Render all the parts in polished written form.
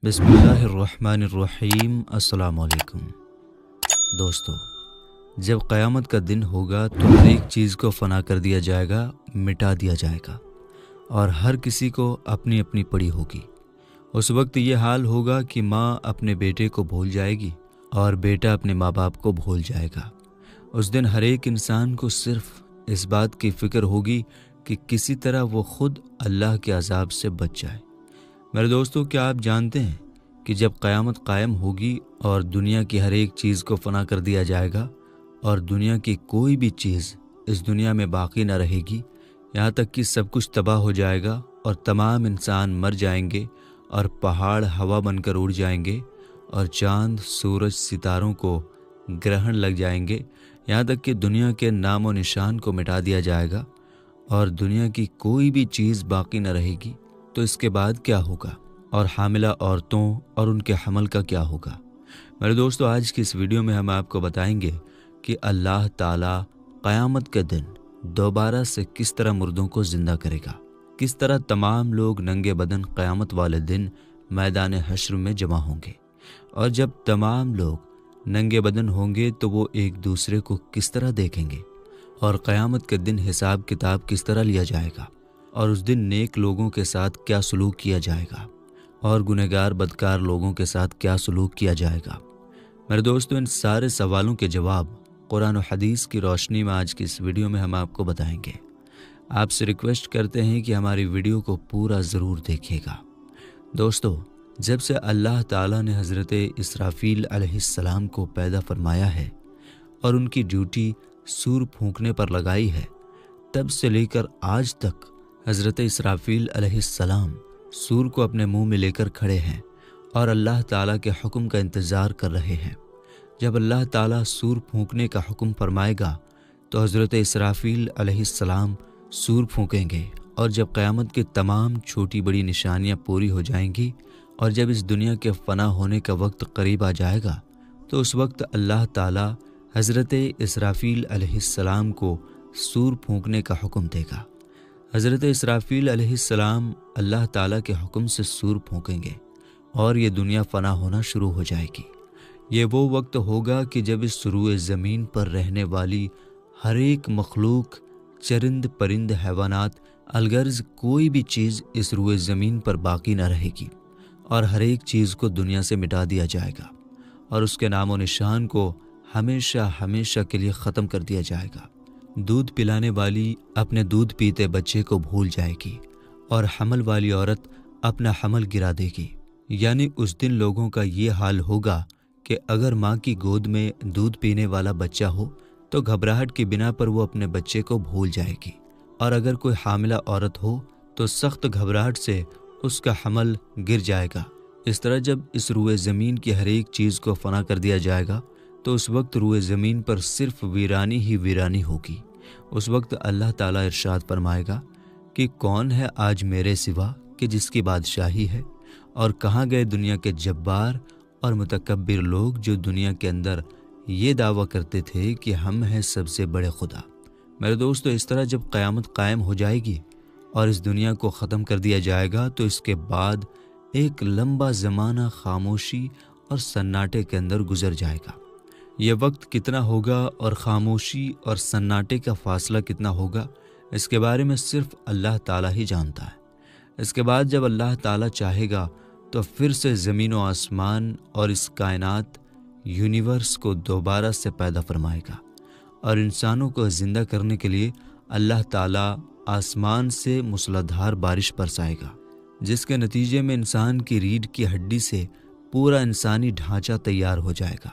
بسم اللہ الرحمن الرحیم۔ السلام علیکم دوستو، جب قیامت کا دن ہوگا تو ہر ایک چیز کو فنا کر دیا جائے گا، مٹا دیا جائے گا، اور ہر کسی کو اپنی اپنی پڑی ہوگی۔ اس وقت یہ حال ہوگا کہ ماں اپنے بیٹے کو بھول جائے گی اور بیٹا اپنے ماں باپ کو بھول جائے گا۔ اس دن ہر ایک انسان کو صرف اس بات کی فکر ہوگی کہ کسی طرح وہ خود اللہ کے عذاب سے بچ جائے۔ میرے دوستو، کیا آپ جانتے ہیں کہ جب قیامت قائم ہوگی اور دنیا کی ہر ایک چیز کو فنا کر دیا جائے گا اور دنیا کی کوئی بھی چیز اس دنیا میں باقی نہ رہے گی، یہاں تک کہ سب کچھ تباہ ہو جائے گا اور تمام انسان مر جائیں گے اور پہاڑ ہوا بن کر اڑ جائیں گے اور چاند، سورج، ستاروں کو گرہن لگ جائیں گے، یہاں تک کہ دنیا کے نام و نشان کو مٹا دیا جائے گا اور دنیا کی کوئی بھی چیز باقی نہ رہے گی، تو اس کے بعد کیا ہوگا؟ اور حاملہ عورتوں اور ان کے حمل کا کیا ہوگا؟ میرے دوستو، آج کی اس ویڈیو میں ہم آپ کو بتائیں گے کہ اللہ تعالیٰ قیامت کے دن دوبارہ سے کس طرح مردوں کو زندہ کرے گا، کس طرح تمام لوگ ننگے بدن قیامت والے دن میدان حشر میں جمع ہوں گے، اور جب تمام لوگ ننگے بدن ہوں گے تو وہ ایک دوسرے کو کس طرح دیکھیں گے، اور قیامت کے دن حساب کتاب کس طرح لیا جائے گا، اور اس دن نیک لوگوں کے ساتھ کیا سلوک کیا جائے گا اور گنہگار بدکار لوگوں کے ساتھ کیا سلوک کیا جائے گا۔ میرے دوستو، ان سارے سوالوں کے جواب قرآن و حدیث کی روشنی میں آج کی اس ویڈیو میں ہم آپ کو بتائیں گے۔ آپ سے ریکویسٹ کرتے ہیں کہ ہماری ویڈیو کو پورا ضرور دیکھیے گا۔ دوستو، جب سے اللہ تعالیٰ نے حضرت اسرافیل علیہ السلام کو پیدا فرمایا ہے اور ان کی ڈیوٹی سور پھونکنے پر لگائی ہے، تب سے لے کر آج تک حضرت اسرافیل علیہ السلام سور کو اپنے منہ میں لے کر کھڑے ہیں اور اللہ تعالیٰ کے حکم کا انتظار کر رہے ہیں۔ جب اللہ تعالیٰ سور پھونکنے کا حکم فرمائے گا تو حضرت اسرافیل علیہ السلام سور پھونکیں گے، اور جب قیامت کی تمام چھوٹی بڑی نشانیاں پوری ہو جائیں گی اور جب اس دنیا کے فنا ہونے کا وقت قریب آ جائے گا تو اس وقت اللہ تعالیٰ حضرت اسرافیل علیہ السلام کو سور پھونکنے کا حکم دے گا۔ حضرت اسرافیل علیہ السلام اللہ تعالیٰ کے حکم سے سور پھونکیں گے اور یہ دنیا فنا ہونا شروع ہو جائے گی۔ یہ وہ وقت ہوگا کہ جب اس روئے زمین پر رہنے والی ہر ایک مخلوق، چرند پرند، حیوانات، الغرض کوئی بھی چیز اس روئے زمین پر باقی نہ رہے گی، اور ہر ایک چیز کو دنیا سے مٹا دیا جائے گا اور اس کے نام و نشان کو ہمیشہ ہمیشہ کے لیے ختم کر دیا جائے گا۔ دودھ پلانے والی اپنے دودھ پیتے بچے کو بھول جائے گی اور حمل والی عورت اپنا حمل گرا دے گی۔ یعنی اس دن لوگوں کا یہ حال ہوگا کہ اگر ماں کی گود میں دودھ پینے والا بچہ ہو تو گھبراہٹ کی بنا پر وہ اپنے بچے کو بھول جائے گی، اور اگر کوئی حاملہ عورت ہو تو سخت گھبراہٹ سے اس کا حمل گر جائے گا۔ اس طرح جب اس روئے زمین کی ہر ایک چیز کو فنا کر دیا جائے گا تو اس وقت روئے زمین پر صرف ویرانی ہی ویرانی ہوگی۔ اس وقت اللہ تعالیٰ ارشاد فرمائے گا کہ کون ہے آج میرے سوا کہ جس کی بادشاہی ہے، اور کہاں گئے دنیا کے جبار اور متکبر لوگ جو دنیا کے اندر یہ دعویٰ کرتے تھے کہ ہم ہیں سب سے بڑے خدا۔ میرے دوستو، اس طرح جب قیامت قائم ہو جائے گی اور اس دنیا کو ختم کر دیا جائے گا تو اس کے بعد ایک لمبا زمانہ خاموشی اور سناٹے کے اندر گزر جائے گا۔ یہ وقت کتنا ہوگا اور خاموشی اور سناٹے کا فاصلہ کتنا ہوگا، اس کے بارے میں صرف اللہ تعالیٰ ہی جانتا ہے۔ اس کے بعد جب اللہ تعالیٰ چاہے گا تو پھر سے زمین و آسمان اور اس کائنات یونیورس کو دوبارہ سے پیدا فرمائے گا، اور انسانوں کو زندہ کرنے کے لیے اللہ تعالیٰ آسمان سے موسلادھار بارش برسائے گا، جس کے نتیجے میں انسان کی ریڑھ کی ہڈی سے پورا انسانی ڈھانچہ تیار ہو جائے گا،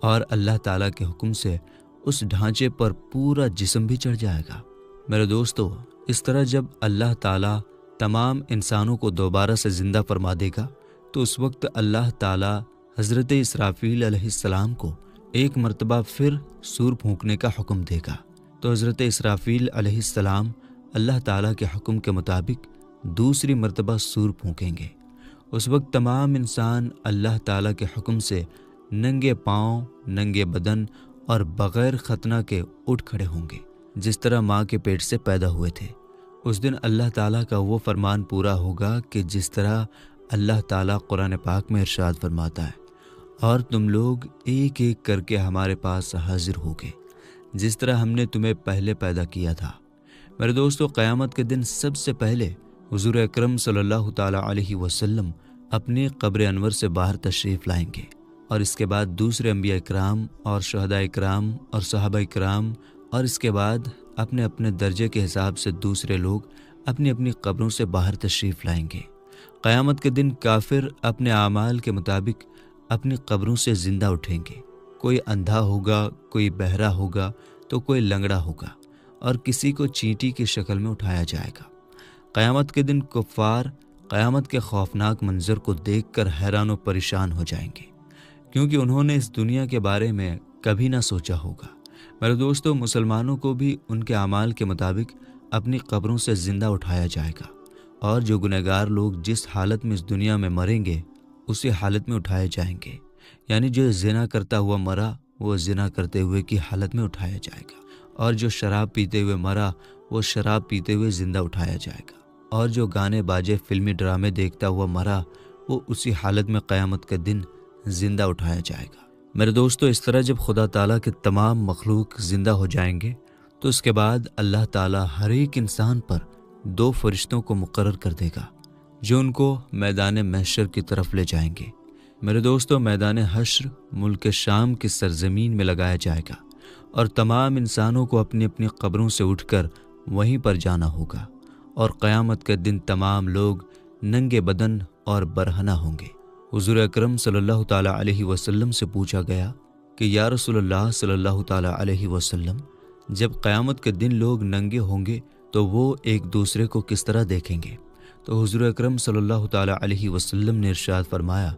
اور اللہ تعالیٰ کے حکم سے اس ڈھانچے پر پورا جسم بھی چڑھ جائے گا۔ میرے دوستو، اس طرح جب اللہ تعالیٰ تمام انسانوں کو دوبارہ سے زندہ فرما دے گا تو اس وقت اللہ تعالیٰ حضرت اسرافیل علیہ السلام کو ایک مرتبہ پھر سور پھونکنے کا حکم دے گا، تو حضرت اسرافیل علیہ السلام اللہ تعالیٰ کے حکم کے مطابق دوسری مرتبہ سور پھونکیں گے۔ اس وقت تمام انسان اللہ تعالیٰ کے حکم سے ننگے پاؤں، ننگے بدن اور بغیر ختنہ کے اٹھ کھڑے ہوں گے، جس طرح ماں کے پیٹ سے پیدا ہوئے تھے۔ اس دن اللہ تعالیٰ کا وہ فرمان پورا ہوگا کہ جس طرح اللہ تعالیٰ قرآن پاک میں ارشاد فرماتا ہے، اور تم لوگ ایک ایک کر کے ہمارے پاس حاضر ہوگے جس طرح ہم نے تمہیں پہلے پیدا کیا تھا۔ میرے دوستو، قیامت کے دن سب سے پہلے حضور اکرم صلی اللہ تعالیٰ علیہ وسلم اپنی قبر انور سے باہر تشریف لائیں گے، اور اس کے بعد دوسرے انبیاء اکرام اور شہداء اکرام اور صحابہ اکرام، اور اس کے بعد اپنے اپنے درجے کے حساب سے دوسرے لوگ اپنی اپنی قبروں سے باہر تشریف لائیں گے۔ قیامت کے دن کافر اپنے اعمال کے مطابق اپنی قبروں سے زندہ اٹھیں گے۔ کوئی اندھا ہوگا، کوئی بہرا ہوگا، تو کوئی لنگڑا ہوگا، اور کسی کو چینٹی کی شکل میں اٹھایا جائے گا۔ قیامت کے دن کفار قیامت کے خوفناک منظر کو دیکھ کر حیران و پریشان ہو جائیں گے، کیونکہ انہوں نے اس دنیا کے بارے میں کبھی نہ سوچا ہوگا۔ میرے دوستو، مسلمانوں کو بھی ان کے اعمال کے مطابق اپنی قبروں سے زندہ اٹھایا جائے گا، اور جو گنہگار لوگ جس حالت میں اس دنیا میں مریں گے اسی حالت میں اٹھائے جائیں گے، یعنی جو زنا کرتا ہوا مرا وہ زنا کرتے ہوئے کی حالت میں اٹھایا جائے گا، اور جو شراب پیتے ہوئے مرا وہ شراب پیتے ہوئے زندہ اٹھایا جائے گا، اور جو گانے باجے فلمی ڈرامے دیکھتا ہوا مرا وہ اسی حالت میں قیامت کے دن زندہ اٹھایا جائے گا۔ میرے دوستو، اس طرح جب خدا تعالیٰ کے تمام مخلوق زندہ ہو جائیں گے تو اس کے بعد اللہ تعالیٰ ہر ایک انسان پر 2 فرشتوں کو مقرر کر دے گا جو ان کو میدان محشر کی طرف لے جائیں گے۔ میرے دوستو، میدان حشر ملک شام کی سرزمین میں لگایا جائے گا، اور تمام انسانوں کو اپنی اپنی قبروں سے اٹھ کر وہیں پر جانا ہوگا، اور قیامت کے دن تمام لوگ ننگے بدن اور برہنہ ہوں گے۔ حضور اکرم صلی اللہ تعالیٰ علیہ وسلم سے پوچھا گیا کہ یا رسول اللہ صلی اللہ تعالیٰ علیہ وسلم، جب قیامت کے دن لوگ ننگے ہوں گے تو وہ ایک دوسرے کو کس طرح دیکھیں گے؟ تو حضور اکرم صلی اللہ تعالیٰ علیہ وسلم نے ارشاد فرمایا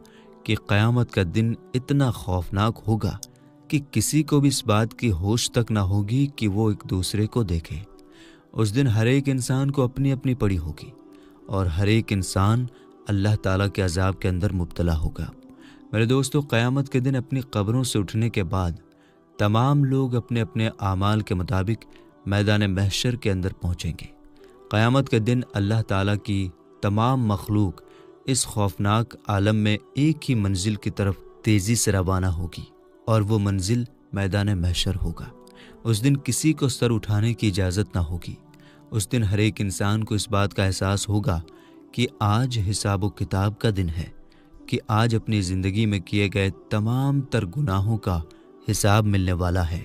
کہ قیامت کا دن اتنا خوفناک ہوگا کہ کسی کو بھی اس بات کی ہوش تک نہ ہوگی کہ وہ ایک دوسرے کو دیکھے۔ اس دن ہر ایک انسان کو اپنی اپنی پڑی ہوگی، اور ہر ایک انسان اللہ تعالیٰ کے عذاب کے اندر مبتلا ہوگا۔ میرے دوستو، قیامت کے دن اپنی قبروں سے اٹھنے کے بعد تمام لوگ اپنے اپنے اعمال کے مطابق میدان محشر کے اندر پہنچیں گے۔ قیامت کے دن اللہ تعالیٰ کی تمام مخلوق اس خوفناک عالم میں ایک ہی منزل کی طرف تیزی سے روانہ ہوگی، اور وہ منزل میدان محشر ہوگا۔ اس دن کسی کو سر اٹھانے کی اجازت نہ ہوگی۔ اس دن ہر ایک انسان کو اس بات کا احساس ہوگا کہ آج حساب و کتاب کا دن ہے، کہ آج اپنی زندگی میں کیے گئے تمام تر گناہوں کا حساب ملنے والا ہے۔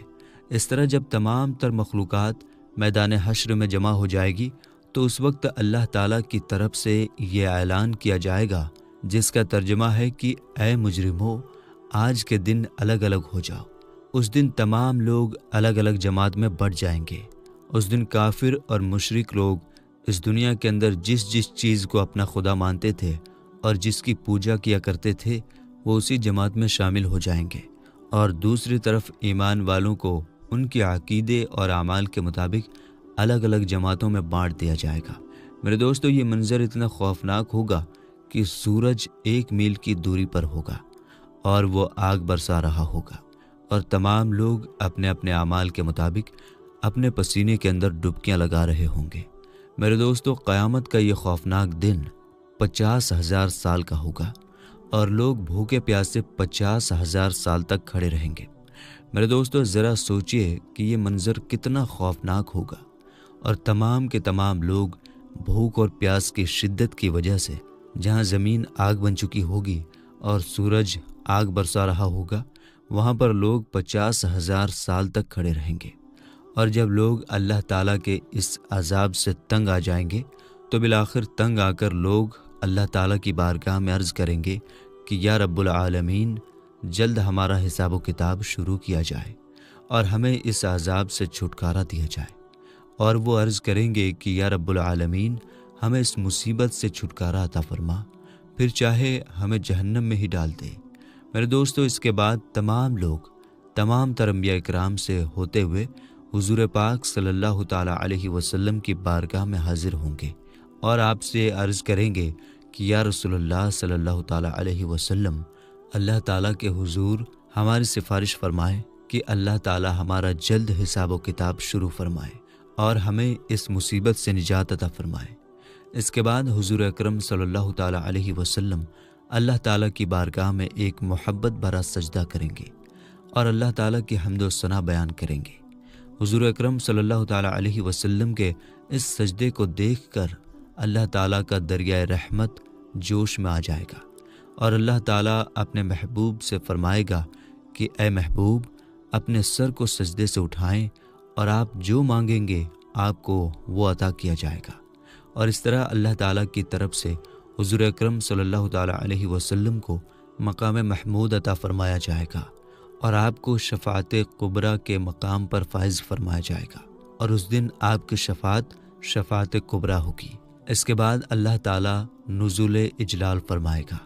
اس طرح جب تمام تر مخلوقات میدان حشر میں جمع ہو جائے گی تو اس وقت اللہ تعالیٰ کی طرف سے یہ اعلان کیا جائے گا، جس کا ترجمہ ہے کہ اے مجرمو، آج کے دن الگ الگ ہو جاؤ۔ اس دن تمام لوگ الگ الگ جماعت میں بٹ جائیں گے۔ اس دن کافر اور مشرک لوگ اس دنیا کے اندر جس جس چیز کو اپنا خدا مانتے تھے اور جس کی پوجا کیا کرتے تھے وہ اسی جماعت میں شامل ہو جائیں گے، اور دوسری طرف ایمان والوں کو ان کے عقیدے اور اعمال کے مطابق الگ الگ جماعتوں میں بانٹ دیا جائے گا۔ میرے دوستو، یہ منظر اتنا خوفناک ہوگا کہ سورج 1 میل کی دوری پر ہوگا اور وہ آگ برسا رہا ہوگا، اور تمام لوگ اپنے اپنے اعمال کے مطابق اپنے پسینے کے اندر ڈبکیاں لگا رہے ہوں گے۔ میرے دوستو، قیامت کا یہ خوفناک دن 50,000 سال کا ہوگا، اور لوگ بھوکے پیاسے 50,000 سال تک کھڑے رہیں گے۔ میرے دوستو، ذرا سوچئے کہ یہ منظر کتنا خوفناک ہوگا، اور تمام کے تمام لوگ بھوک اور پیاس کی شدت کی وجہ سے جہاں زمین آگ بن چکی ہوگی اور سورج آگ برسا رہا ہوگا، وہاں پر لوگ 50,000 سال تک کھڑے رہیں گے۔ اور جب لوگ اللہ تعالیٰ کے اس عذاب سے تنگ آ جائیں گے تو بالآخر تنگ آ کر لوگ اللہ تعالیٰ کی بارگاہ میں عرض کریں گے کہ یا رب العالمین، جلد ہمارا حساب و کتاب شروع کیا جائے اور ہمیں اس عذاب سے چھٹکارا دیا جائے۔ اور وہ عرض کریں گے کہ یا رب العالمین، ہمیں اس مصیبت سے چھٹکارا عطا فرما، پھر چاہے ہمیں جہنم میں ہی ڈال دے۔ میرے دوستو، اس کے بعد تمام لوگ تمام تر انبیاء اکرام سے ہوتے ہوئے حضور پاک صلی اللہ تعالیٰ علیہ وسلم کی بارگاہ میں حاضر ہوں گے اور آپ سے عرض کریں گے کہ یا رسول اللہ صلی اللہ تعالیٰ علیہ وسلم، اللہ تعالیٰ کے حضور ہماری سفارش فرمائے کہ اللہ تعالیٰ ہمارا جلد حساب و کتاب شروع فرمائے اور ہمیں اس مصیبت سے نجات عطا فرمائے۔ اس کے بعد حضور اکرم صلی اللہ تعالیٰ علیہ وسلم اللہ تعالیٰ کی بارگاہ میں ایک محبت بھرا سجدہ کریں گے اور اللہ تعالیٰ کی حمد و ثنا بیان کریں گے۔ حضور اکرم صلی اللہ تعالیٰ علیہ وسلم کے اس سجدے کو دیکھ کر اللہ تعالیٰ کا دریائے رحمت جوش میں آ جائے گا اور اللہ تعالیٰ اپنے محبوب سے فرمائے گا کہ اے محبوب، اپنے سر کو سجدے سے اٹھائیں اور آپ جو مانگیں گے آپ کو وہ عطا کیا جائے گا۔ اور اس طرح اللہ تعالیٰ کی طرف سے حضور اکرم صلی اللہ تعالیٰ علیہ وسلم کو مقام محمود عطا فرمایا جائے گا اور آپ کو شفاعت کبریٰ کے مقام پر فائز فرمایا جائے گا، اور اس دن آپ کی شفاعت کبریٰ ہوگی۔ اس کے بعد اللہ تعالیٰ نزول اجلال فرمائے گا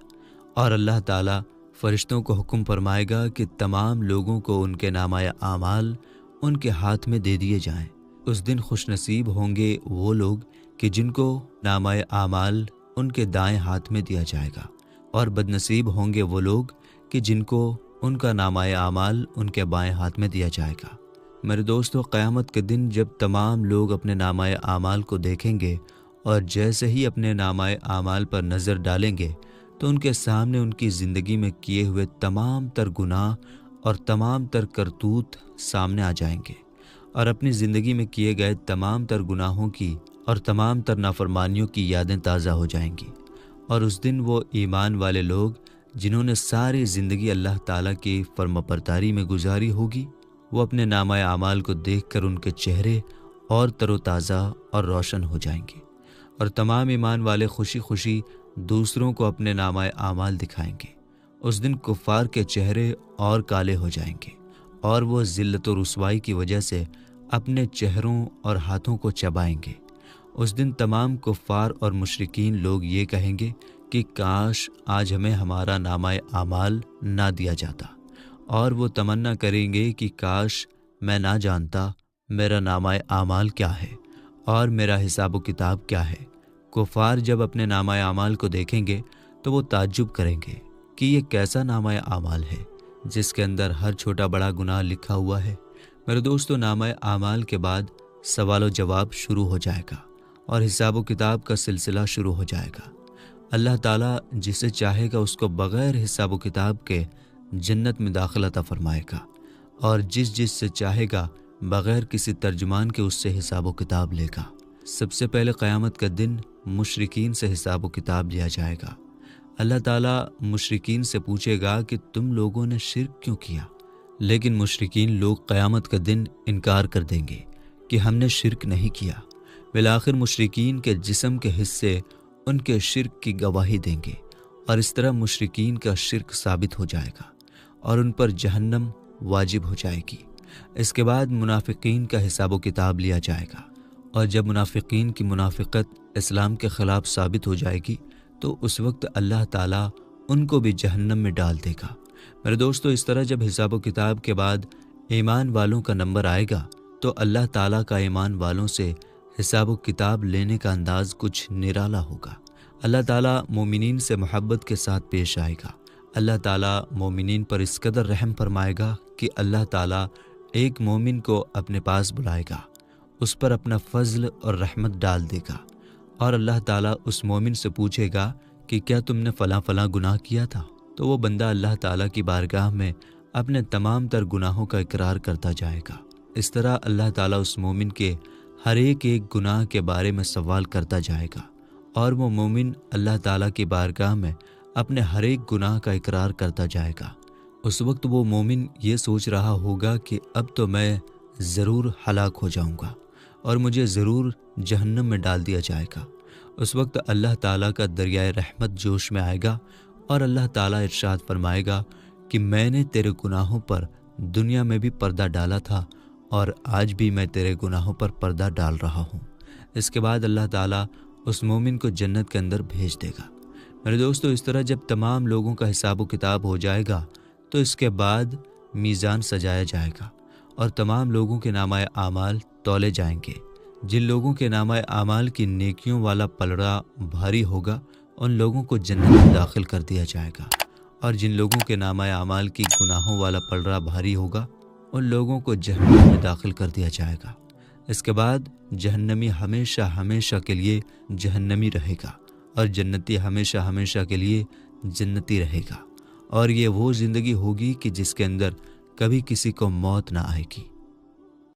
اور اللہ تعالیٰ فرشتوں کو حکم فرمائے گا کہ تمام لوگوں کو ان کے نامہ اعمال ان کے ہاتھ میں دے دیے جائیں۔ اس دن خوش نصیب ہوں گے وہ لوگ کہ جن کو نامہ اعمال ان کے دائیں ہاتھ میں دیا جائے گا، اور بد نصیب ہوں گے وہ لوگ کہ جن کو ان کا نامہ اعمال ان کے بائیں ہاتھ میں دیا جائے گا۔ میرے دوستو، قیامت کے دن جب تمام لوگ اپنے نامہ اعمال کو دیکھیں گے اور جیسے ہی اپنے نامہ اعمال پر نظر ڈالیں گے تو ان کے سامنے ان کی زندگی میں کیے ہوئے تمام تر گناہ اور تمام تر کرتوت سامنے آ جائیں گے، اور اپنی زندگی میں کیے گئے تمام تر گناہوں کی اور تمام تر نافرمانیوں کی یادیں تازہ ہو جائیں گی۔ اور اس دن وہ ایمان والے لوگ جنہوں نے ساری زندگی اللہ تعالیٰ کی فرمانبرداری میں گزاری ہوگی، وہ اپنے نامہ اعمال کو دیکھ کر ان کے چہرے اور تر و تازہ اور روشن ہو جائیں گے، اور تمام ایمان والے خوشی خوشی دوسروں کو اپنے نامہ اعمال دکھائیں گے۔ اس دن کفار کے چہرے اور کالے ہو جائیں گے، اور وہ ذلت و رسوائی کی وجہ سے اپنے چہروں اور ہاتھوں کو چبائیں گے۔ اس دن تمام کفار اور مشرکین لوگ یہ کہیں گے کہ کاش آج ہمیں ہمارا نامہ اعمال نہ دیا جاتا، اور وہ تمنا کریں گے کہ کاش میں نہ جانتا میرا نامہ اعمال کیا ہے اور میرا حساب و کتاب کیا ہے۔ کفار جب اپنے نامہ اعمال کو دیکھیں گے تو وہ تعجب کریں گے کہ یہ کیسا نامہ اعمال ہے جس کے اندر ہر چھوٹا بڑا گناہ لکھا ہوا ہے۔ میرے دوستو، نامہ اعمال کے بعد سوال و جواب شروع ہو جائے گا اور حساب و کتاب کا سلسلہ شروع ہو جائے گا۔ اللہ تعالیٰ جسے چاہے گا اس کو بغیر حساب و کتاب کے جنت میں داخل عطا فرمائے گا، اور جس سے چاہے گا بغیر کسی ترجمان کے اس سے حساب و کتاب لے گا۔ سب سے پہلے قیامت کا دن مشرکین سے حساب و کتاب لیا جائے گا۔ اللہ تعالیٰ مشرکین سے پوچھے گا کہ تم لوگوں نے شرک کیوں کیا؟ لیکن مشرکین لوگ قیامت کا دن انکار کر دیں گے کہ ہم نے شرک نہیں کیا۔ بالآخر مشرکین کے جسم کے حصے ان کے شرک کی گواہی دیں گے، اور اس طرح مشرکین کا شرک ثابت ہو جائے گا اور ان پر جہنم واجب ہو جائے گی۔ اس کے بعد منافقین کا حساب و کتاب لیا جائے گا، اور جب منافقین کی منافقت اسلام کے خلاف ثابت ہو جائے گی تو اس وقت اللہ تعالیٰ ان کو بھی جہنم میں ڈال دے گا۔ میرے دوستو، اس طرح جب حساب و کتاب کے بعد ایمان والوں کا نمبر آئے گا تو اللہ تعالیٰ کا ایمان والوں سے حساب و کتاب لینے کا انداز کچھ نرالا ہوگا۔ اللہ تعالیٰ مومنین سے محبت کے ساتھ پیش آئے گا۔ اللہ تعالیٰ مومنین پر اس قدر رحم فرمائے گا کہ اللہ تعالیٰ ایک مومن کو اپنے پاس بلائے گا، اس پر اپنا فضل اور رحمت ڈال دے گا، اور اللہ تعالیٰ اس مومن سے پوچھے گا کہ کیا تم نے فلاں فلاں گناہ کیا تھا؟ تو وہ بندہ اللہ تعالیٰ کی بارگاہ میں اپنے تمام تر گناہوں کا اقرار کرتا جائے گا۔ اس طرح اللہ تعالیٰ اس مومن کے ہر ایک گناہ کے بارے میں سوال کرتا جائے گا، اور وہ مومن اللہ تعالیٰ کی بارگاہ میں اپنے ہر ایک گناہ کا اقرار کرتا جائے گا۔ اس وقت وہ مومن یہ سوچ رہا ہوگا کہ اب تو میں ضرور ہلاک ہو جاؤں گا اور مجھے ضرور جہنم میں ڈال دیا جائے گا۔ اس وقت اللہ تعالیٰ کا دریائے رحمت جوش میں آئے گا، اور اللہ تعالیٰ ارشاد فرمائے گا کہ میں نے تیرے گناہوں پر دنیا میں بھی پردہ ڈالا تھا، اور آج بھی میں تیرے گناہوں پر پردہ ڈال رہا ہوں۔ اس کے بعد اللہ تعالیٰ اس مومن کو جنت کے اندر بھیج دے گا۔ میرے دوستو، اس طرح جب تمام لوگوں کا حساب و کتاب ہو جائے گا تو اس کے بعد میزان سجایا جائے گا، اور تمام لوگوں کے نامہ اعمال تولے جائیں گے۔ جن لوگوں کے نامہ اعمال کی نیکیوں والا پلڑا بھاری ہوگا ان لوگوں کو جنت میں داخل کر دیا جائے گا، اور جن لوگوں کے نامہ اعمال کی گناہوں والا پلڑا بھاری ہوگا ان لوگوں کو جہنم میں داخل کر دیا جائے گا۔ اس کے بعد جہنمی ہمیشہ ہمیشہ کے لیے جہنمی رہے گا اور جنتی ہمیشہ ہمیشہ کے لیے جنتی رہے گا، اور یہ وہ زندگی ہوگی کہ جس کے اندر کبھی کسی کو موت نہ آئے گی۔